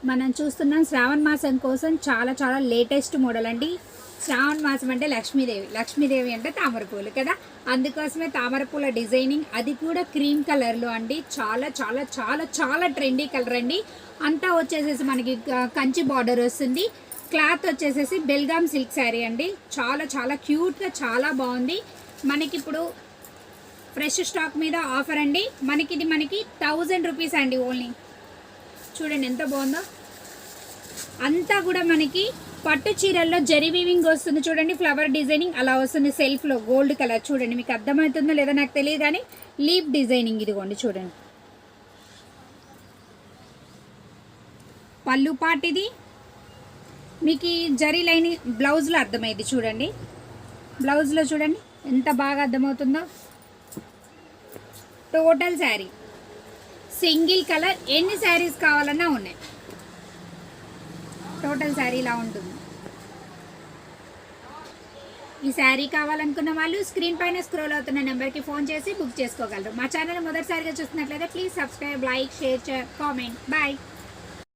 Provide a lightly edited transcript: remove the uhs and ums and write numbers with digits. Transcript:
మనం చూస్తున్నాం శ్రావణ మాసం కోసం చాలా లేటెస్ట్ మోడల్ అండి. శ్రావణ మాసం అంటే లక్ష్మీదేవి అంటే తామర పూలు కదా, అందుకోసమే తామర పూల డిజైనింగ్, అది కూడా క్రీమ్ కలర్లో అండి. చాలా ట్రెండీ కలర్ అండి. అంతా వచ్చేసేసి మనకి కంచి బార్డర్ వస్తుంది. క్లాత్ వచ్చేసేసి బెల్గామ్ సిల్క్ శారీ అండి. చాలా క్యూట్గా చాలా బాగుంది. మనకి ఇప్పుడు ఫ్రెష్ స్టాక్ మీద ఆఫర్ అండి. మనకి 1000 రూపీస్ అండి ఓన్లీ. చూడండి ఎంత బాగుందో. అంతా కూడా మనకి పట్టు చీరల్లో జరీ వీవింగ్ వస్తుంది చూడండి, ఫ్లవర్ డిజైనింగ్ అలా వస్తుంది. సెల్ఫ్లో గోల్డ్ కలర్ చూడండి, మీకు అర్థమవుతుందో లేదో నాకు తెలియదు కానీ లీప్ డిజైనింగ్ ఇదిగోండి చూడండి. పళ్ళు పాట్ ఇది మీకు జరీ లైన్ బ్లౌజ్లో అర్థమైంది చూడండి. బ్లౌజ్లో చూడండి ఎంత బాగా అర్థమవుతుందో. టోటల్ శారీ సింగిల్ కలర్, ఎన్ని శారీస్ కావాలన్నా ఉన్నాయి. టోటల్ శారీ ఇలా ఉంటుంది. ఈ శారీ కావాలనుకున్న వాళ్ళు స్క్రీన్ పైన స్క్రోల్ అవుతున్న నెంబర్కి ఫోన్ చేసి బుక్ చేసుకోగలరు. మా ఛానల్ మొదటిసారిగా చూస్తున్నట్లయితే please subscribe, like, share, comment. Bye.